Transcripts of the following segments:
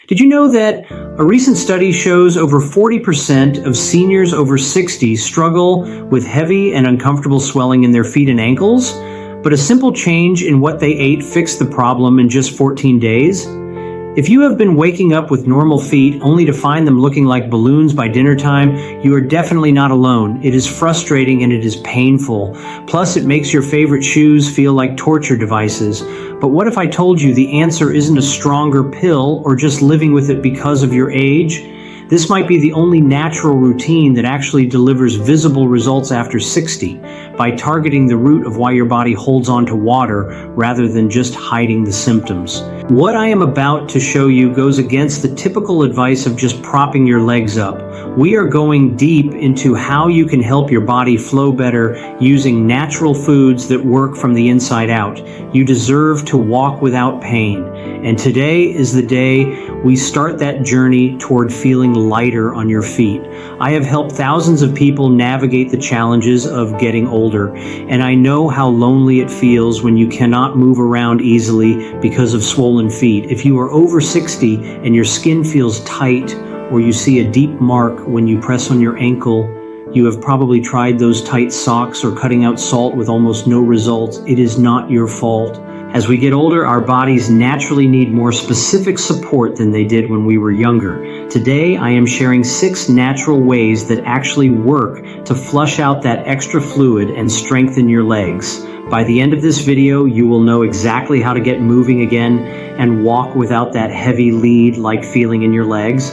Did you know that a recent study shows over 40% of seniors over 60 struggle with heavy and uncomfortable swelling in their feet and ankles? But a simple change in what they ate fixed the problem in just 14 days? If you have been waking up with normal feet only to find them looking like balloons by dinner time, you are definitely not alone. It is frustrating and it is painful. Plus, it makes your favorite shoes feel like torture devices. But what if I told you the answer isn't a stronger pill or just living with it because of your age? This might be the only natural routine that actually delivers visible results after 60 by targeting the root of why your body holds on to water rather than just hiding the symptoms. What I am about to show you goes against the typical advice of just propping your legs up. We are going deep into how you can help your body flow better using natural foods that work from the inside out. You deserve to walk without pain. And today is the day we start that journey toward feeling lighter on your feet. I have helped thousands of people navigate the challenges of getting older, and I know how lonely it feels when you cannot move around easily because of swollen feet. If you are over 60 and your skin feels tight, or you see a deep mark when you press on your ankle, you have probably tried those tight socks or cutting out salt with almost no results. It is not your fault. As we get older, our bodies naturally need more specific support than they did when we were younger. Today, I am sharing 6 natural ways that actually work to flush out that extra fluid and strengthen your legs. By the end of this video, you will know exactly how to get moving again and walk without that heavy lead-like feeling in your legs.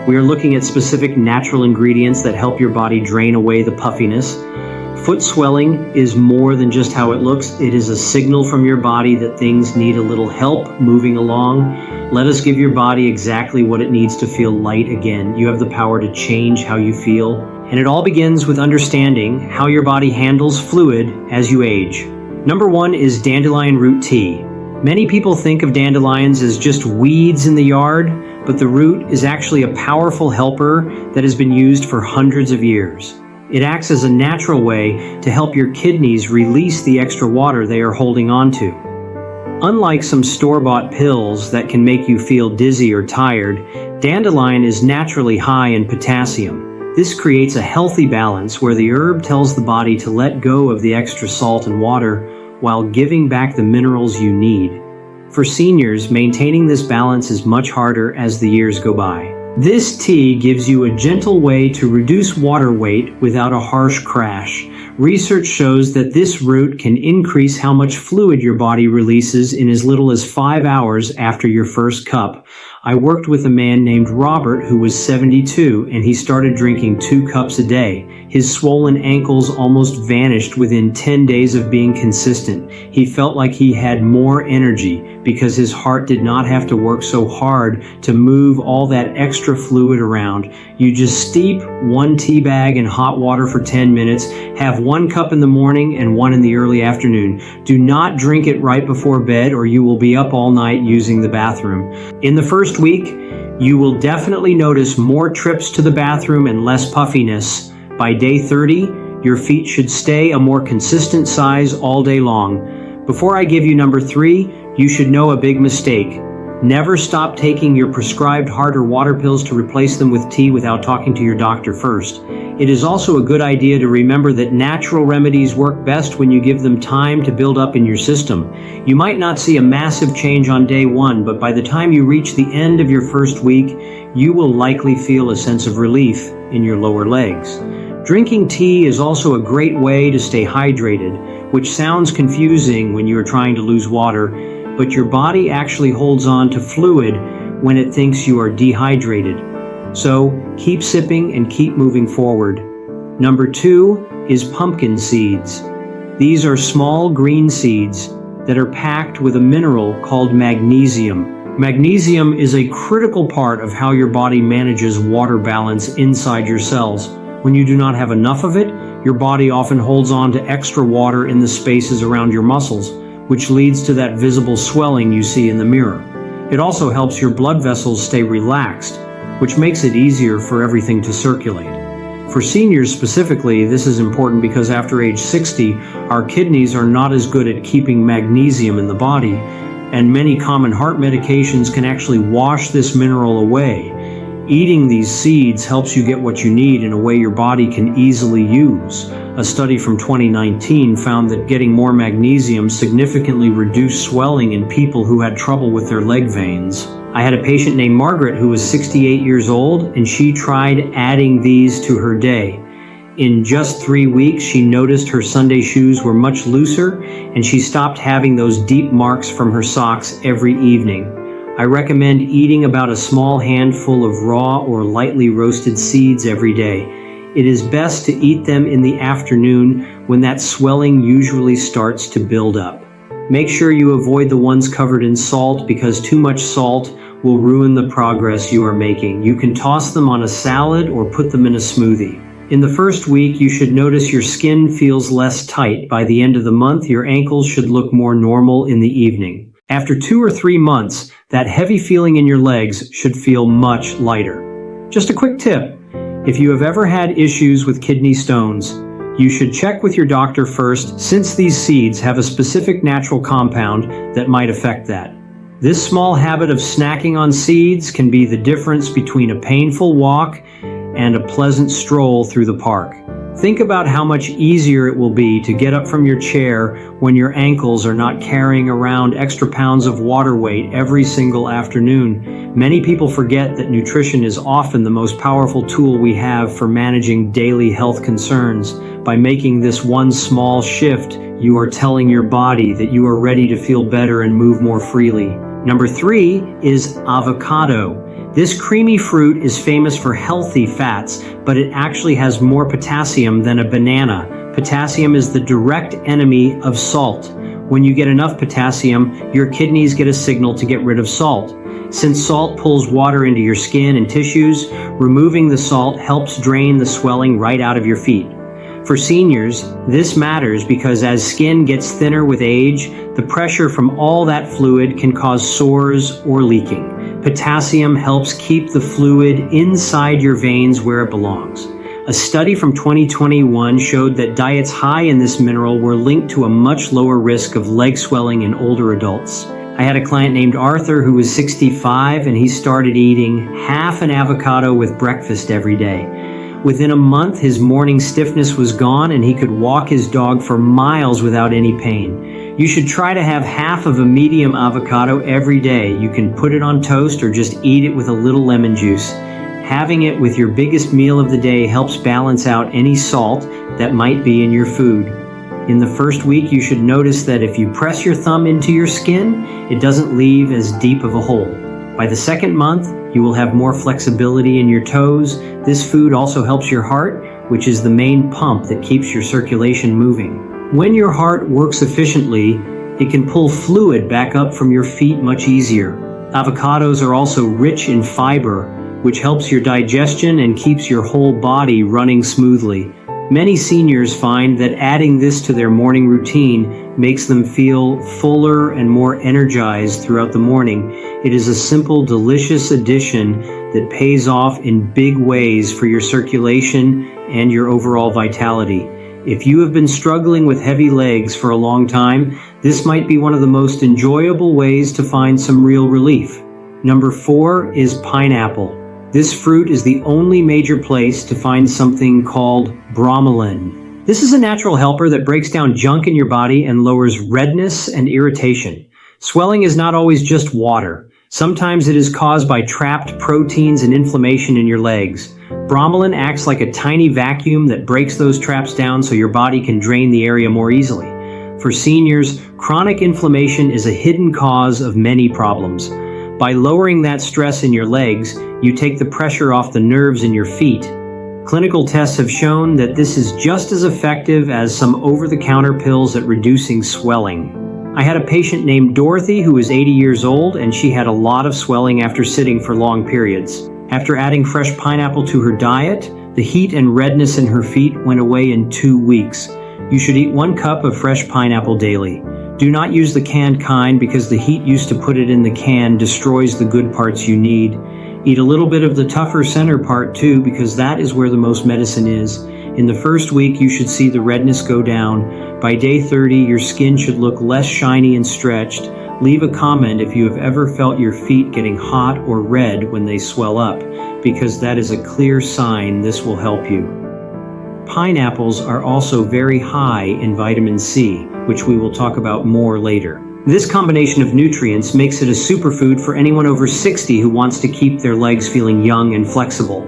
We are looking at specific natural ingredients that help your body drain away the puffiness. Foot swelling is more than just how it looks. It is a signal from your body that things need a little help moving along. Let us give your body exactly what it needs to feel light again. You have the power to change how you feel. And it all begins with understanding how your body handles fluid as you age. Number 1 is dandelion root tea. Many people think of dandelions as just weeds in the yard, but the root is actually a powerful helper that has been used for hundreds of years. It acts as a natural way to help your kidneys release the extra water they are holding on to. Unlike some store-bought pills that can make you feel dizzy or tired, dandelion is naturally high in potassium. This creates a healthy balance where the herb tells the body to let go of the extra salt and water while giving back the minerals you need. For seniors, maintaining this balance is much harder as the years go by. This tea gives you a gentle way to reduce water weight without a harsh crash. Research shows that this root can increase how much fluid your body releases in as little as 5 hours after your first cup. I worked with a man named Robert who was 72, and he started drinking 2 cups a day. His swollen ankles almost vanished within 10 days of being consistent. He felt like he had more energy because his heart did not have to work so hard to move all that extra fluid around. You just steep 1 tea bag in hot water for 10 minutes, have 1 cup in the morning and 1 in the early afternoon. Do not drink it right before bed or you will be up all night using the bathroom. In the first week, you will definitely notice more trips to the bathroom and less puffiness. By day 30, your feet should stay a more consistent size all day long. Before I give you number 3, you should know a big mistake. Never stop taking your prescribed harder water pills to replace them with tea without talking to your doctor first. It is also a good idea to remember that natural remedies work best when you give them time to build up in your system. You might not see a massive change on day 1, but by the time you reach the end of your first week, you will likely feel a sense of relief in your lower legs. Drinking tea is also a great way to stay hydrated, which sounds confusing when you are trying to lose water, but your body actually holds on to fluid when it thinks you are dehydrated. So keep sipping and keep moving forward. Number 2 is pumpkin seeds. These are small green seeds that are packed with a mineral called magnesium. Magnesium is a critical part of how your body manages water balance inside your cells. When you do not have enough of it, your body often holds on to extra water in the spaces around your muscles, which leads to that visible swelling you see in the mirror. It also helps your blood vessels stay relaxed, which makes it easier for everything to circulate. For seniors specifically, this is important because after age 60, our kidneys are not as good at keeping magnesium in the body. and many common heart medications can actually wash this mineral away. Eating these seeds helps you get what you need in a way your body can easily use. A study from 2019 found that getting more magnesium significantly reduced swelling in people who had trouble with their leg veins. I had a patient named Margaret who was 68 years old, and she tried adding these to her day. In just 3 weeks, she noticed her Sunday shoes were much looser, and she stopped having those deep marks from her socks every evening. I recommend eating about a small handful of raw or lightly roasted seeds every day. It is best to eat them in the afternoon when that swelling usually starts to build up. Make sure you avoid the ones covered in salt because too much salt will ruin the progress you are making. You can toss them on a salad or put them in a smoothie. In the first week, you should notice your skin feels less tight. By the end of the month, your ankles should look more normal in the evening. After 2 or 3 months, that heavy feeling in your legs should feel much lighter. Just a quick tip. If you have ever had issues with kidney stones, you should check with your doctor first, since these seeds have a specific natural compound that might affect that. This small habit of snacking on seeds can be the difference between a painful walk and a pleasant stroll through the park. Think about how much easier it will be to get up from your chair when your ankles are not carrying around extra pounds of water weight every single afternoon. Many people forget that nutrition is often the most powerful tool we have for managing daily health concerns. By making this one small shift, you are telling your body that you are ready to feel better and move more freely. Number 3 is avocado. This creamy fruit is famous for healthy fats, but it actually has more potassium than a banana. Potassium is the direct enemy of salt. When you get enough potassium, your kidneys get a signal to get rid of salt. Since salt pulls water into your skin and tissues, removing the salt helps drain the swelling right out of your feet. For seniors, this matters because as skin gets thinner with age, the pressure from all that fluid can cause sores or leaking. Potassium helps keep the fluid inside your veins where it belongs. A study from 2021 showed that diets high in this mineral were linked to a much lower risk of leg swelling in older adults. I had a client named Arthur who was 65, and he started eating half an avocado with breakfast every day. Within a month, his morning stiffness was gone and he could walk his dog for miles without any pain. You should try to have half of a medium avocado every day. You can put it on toast or just eat it with a little lemon juice. Having it with your biggest meal of the day helps balance out any salt that might be in your food. In the first week, you should notice that if you press your thumb into your skin, it doesn't leave as deep of a hole. By the second month, you will have more flexibility in your toes. This food also helps your heart, which is the main pump that keeps your circulation moving. When your heart works efficiently, it can pull fluid back up from your feet much easier. Avocados are also rich in fiber, which helps your digestion and keeps your whole body running smoothly. Many seniors find that adding this to their morning routine makes them feel fuller and more energized throughout the morning. It is a simple, delicious addition that pays off in big ways for your circulation and your overall vitality. If you have been struggling with heavy legs for a long time, this might be one of the most enjoyable ways to find some real relief. Number 4 is pineapple. This fruit is the only major place to find something called bromelain. This is a natural helper that breaks down junk in your body and lowers redness and irritation. Swelling is not always just water. Sometimes it is caused by trapped proteins and inflammation in your legs. Bromelain acts like a tiny vacuum that breaks those traps down so your body can drain the area more easily. For seniors, chronic inflammation is a hidden cause of many problems. By lowering that stress in your legs, you take the pressure off the nerves in your feet. Clinical tests have shown that this is just as effective as some over-the-counter pills at reducing swelling. I had a patient named Dorothy who was 80 years old, and she had a lot of swelling after sitting for long periods. After adding fresh pineapple to her diet, the heat and redness in her feet went away in 2 weeks. You should eat 1 cup of fresh pineapple daily. Do not use the canned kind because the heat used to put it in the can destroys the good parts you need. Eat a little bit of the tougher center part too, because that is where the most medicine is. In the first week, you should see the redness go down. By day 30, your skin should look less shiny and stretched. Leave a comment if you have ever felt your feet getting hot or red when they swell up, because that is a clear sign this will help you. Pineapples are also very high in vitamin C, which we will talk about more later. This combination of nutrients makes it a superfood for anyone over 60 who wants to keep their legs feeling young and flexible.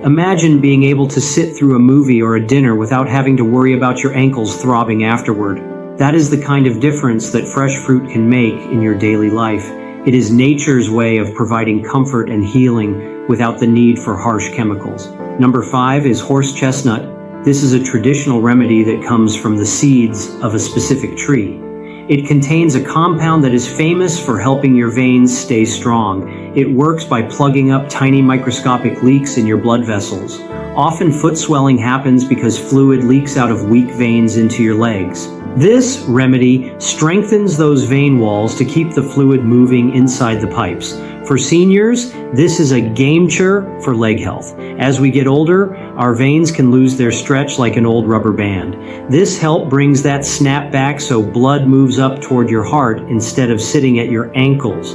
Imagine being able to sit through a movie or a dinner without having to worry about your ankles throbbing afterward. That is the kind of difference that fresh fruit can make in your daily life. It is nature's way of providing comfort and healing without the need for harsh chemicals. Number 5 is horse chestnut. This is a traditional remedy that comes from the seeds of a specific tree. It contains a compound that is famous for helping your veins stay strong. It works by plugging up tiny microscopic leaks in your blood vessels. Often foot swelling happens because fluid leaks out of weak veins into your legs. This remedy strengthens those vein walls to keep the fluid moving inside the pipes. For seniors, this is a game changer for leg health. As we get older, our veins can lose their stretch like an old rubber band. This help brings that snap back so blood moves up toward your heart instead of sitting at your ankles.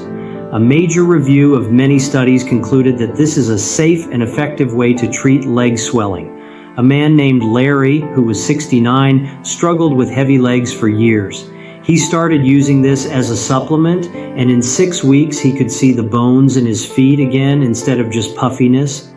A major review of many studies concluded that this is a safe and effective way to treat leg swelling. A man named Larry, who was 69, struggled with heavy legs for years. He started using this as a supplement, and in 6 weeks he could see the bones in his feet again instead of just puffiness.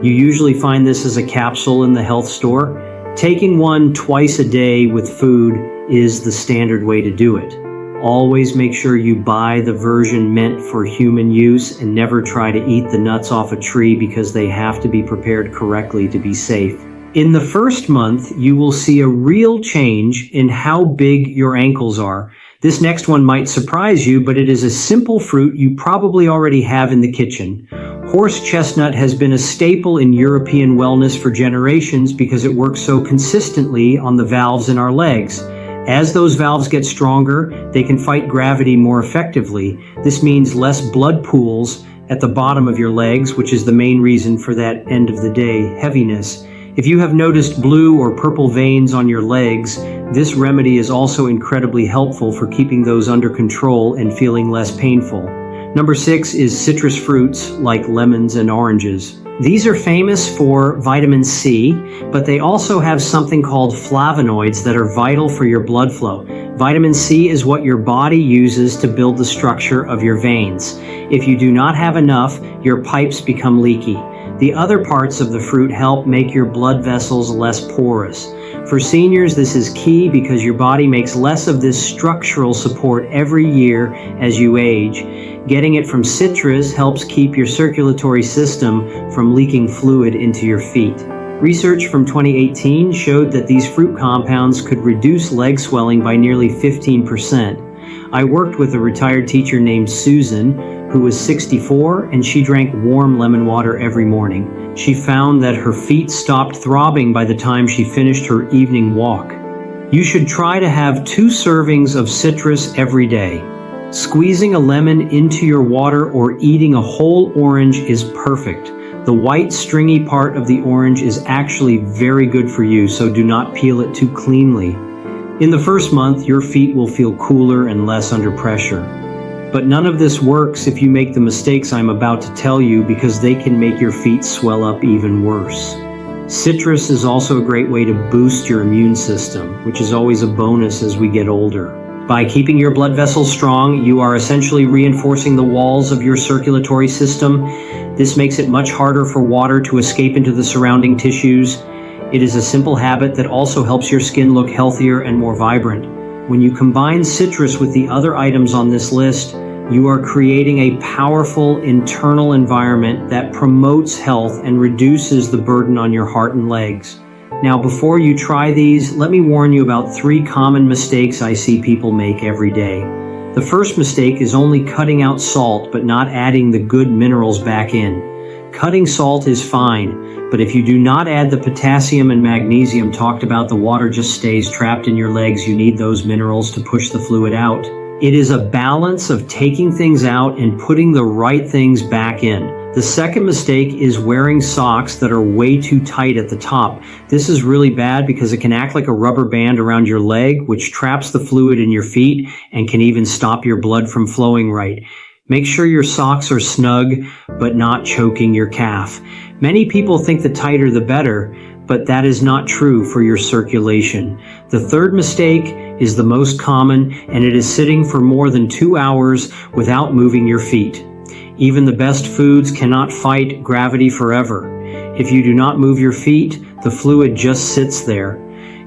You usually find this as a capsule in the health store. Taking one twice a day with food is the standard way to do it. Always make sure you buy the version meant for human use and never try to eat the nuts off a tree because they have to be prepared correctly to be safe. In the first month, you will see a real change in how big your ankles are. This next one might surprise you, but it is a simple fruit you probably already have in the kitchen. Horse chestnut has been a staple in European wellness for generations because it works so consistently on the valves in our legs. As those valves get stronger, they can fight gravity more effectively. This means less blood pools at the bottom of your legs, which is the main reason for that end of the day heaviness. If you have noticed blue or purple veins on your legs, this remedy is also incredibly helpful for keeping those under control and feeling less painful. Number 6 is citrus fruits like lemons and oranges. These are famous for vitamin C, but they also have something called flavonoids that are vital for your blood flow. Vitamin C is what your body uses to build the structure of your veins. If you do not have enough, your pipes become leaky. The other parts of the fruit help make your blood vessels less porous. For seniors, this is key because your body makes less of this structural support every year as you age. Getting it from citrus helps keep your circulatory system from leaking fluid into your feet. Research from 2018 showed that these fruit compounds could reduce leg swelling by nearly 15%. I worked with a retired teacher named Sujan, who was 64, and she drank warm lemon water every morning. She found that her feet stopped throbbing by the time she finished her evening walk. You should try to have 2 servings of citrus every day. Squeezing a lemon into your water or eating a whole orange is perfect. The white, stringy part of the orange is actually very good for you, so do not peel it too cleanly. In the first month, your feet will feel cooler and less under pressure. But none of this works if you make the mistakes I'm about to tell you, because they can make your feet swell up even worse. Citrus is also a great way to boost your immune system, which is always a bonus as we get older. By keeping your blood vessels strong, you are essentially reinforcing the walls of your circulatory system. This makes it much harder for water to escape into the surrounding tissues. It is a simple habit that also helps your skin look healthier and more vibrant. When you combine citrus with the other items on this list, you are creating a powerful internal environment that promotes health and reduces the burden on your heart and legs. Now, before you try these, let me warn you about 3 common mistakes I see people make every day. The first mistake is only cutting out salt but not adding the good minerals back in. Cutting salt is fine, but if you do not add the potassium and magnesium talked about, the water just stays trapped in your legs. You need those minerals to push the fluid out. It is a balance of taking things out and putting the right things back in. The second mistake is wearing socks that are way too tight at the top. This is really bad because it can act like a rubber band around your leg, which traps the fluid in your feet and can even stop your blood from flowing right. Make sure your socks are snug, but not choking your calf. Many people think the tighter the better, but that is not true for your circulation. The third mistake is the most common, and it is sitting for more than 2 hours without moving your feet. Even the best foods cannot fight gravity forever. If you do not move your feet, the fluid just sits there.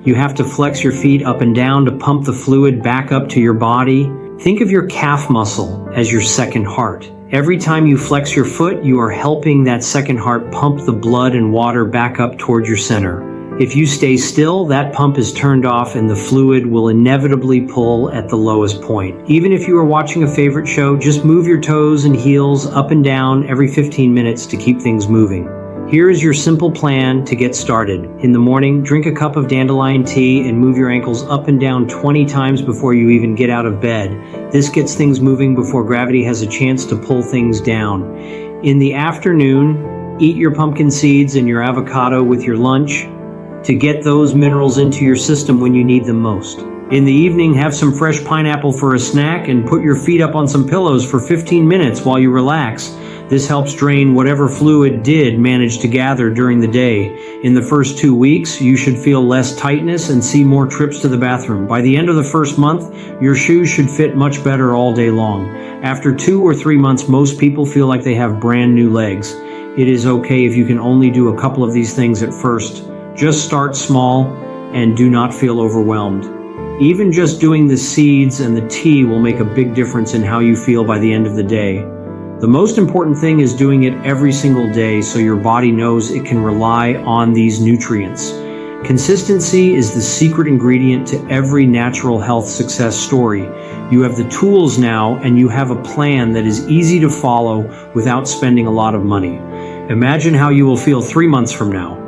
You have to flex your feet up and down to pump the fluid back up to your body. Think of your calf muscle as your second heart. Every time you flex your foot, you are helping that second heart pump the blood and water back up toward your center. If you stay still, that pump is turned off and the fluid will inevitably pull at the lowest point. Even if you are watching a favorite show, just move your toes and heels up and down every 15 minutes to keep things moving. Here is your simple plan to get started. In the morning, drink a cup of dandelion tea and move your ankles up and down 20 times before you even get out of bed. This gets things moving before gravity has a chance to pull things down. In the afternoon, eat your pumpkin seeds and your avocado with your lunch to get those minerals into your system when you need them most. In the evening, have some fresh pineapple for a snack and put your feet up on some pillows for 15 minutes while you relax. This helps drain whatever fluid did manage to gather during the day. In the first 2 weeks, you should feel less tightness and see more trips to the bathroom. By the end of the first month, your shoes should fit much better all day long. After 2 or 3 months, most people feel like they have brand new legs. It is okay if you can only do a couple of these things at first. Just start small and do not feel overwhelmed. Even just doing the seeds and the tea will make a big difference in how you feel by the end of the day. The most important thing is doing it every single day so your body knows it can rely on these nutrients. Consistency is the secret ingredient to every natural health success story. You have the tools now and you have a plan that is easy to follow without spending a lot of money. Imagine how you will feel 3 months from now.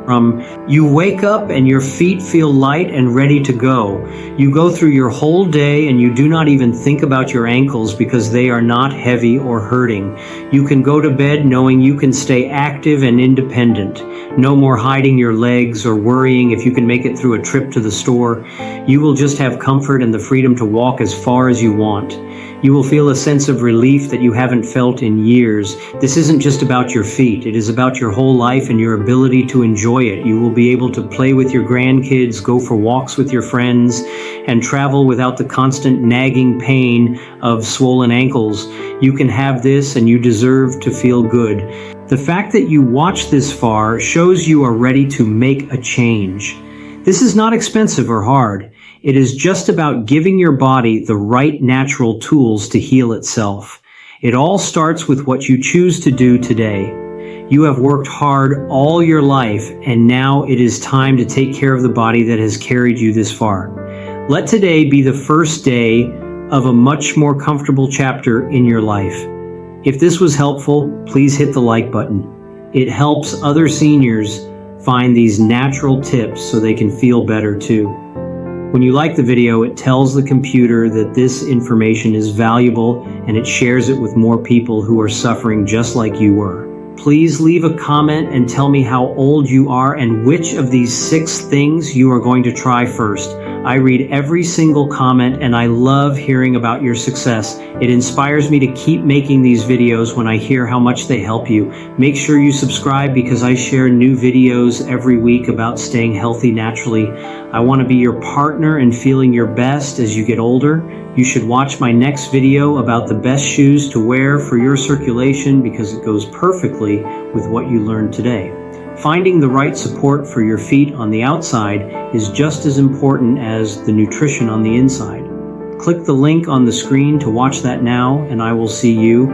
You wake up and your feet feel light and ready to go. You go through your whole day and you do not even think about your ankles because they are not heavy or hurting. You can go to bed knowing you can stay active and independent. No more hiding your legs or worrying if you can make it through a trip to the store. You will just have comfort and the freedom to walk as far as you want. You will feel a sense of relief that you haven't felt in years. This isn't just about your feet. It is about your whole life and your ability to enjoy it. You will be able to play with your grandkids, go for walks with your friends, and travel without the constant nagging pain of swollen ankles. You can have this and you deserve to feel good. The fact that you watched this far shows you are ready to make a change. This is not expensive or hard. It is just about giving your body the right natural tools to heal itself. It all starts with what you choose to do today. You have worked hard all your life, and now it is time to take care of the body that has carried you this far. Let today be the first day of a much more comfortable chapter in your life. If this was helpful, please hit the like button. It helps other seniors find these natural tips so they can feel better too. When you like the video, it tells the computer that this information is valuable and it shares it with more people who are suffering just like you were. Please leave a comment and tell me how old you are and which of these 6 things you are going to try first. I read every single comment and I love hearing about your success. It inspires me to keep making these videos when I hear how much they help you. Make sure you subscribe because I share new videos every week about staying healthy naturally. I want to be your partner in feeling your best as you get older. You should watch my next video about the best shoes to wear for your circulation because it goes perfectly with what you learned today. Finding the right support for your feet on the outside is just as important as the nutrition on the inside. Click the link on the screen to watch that now, and I will see you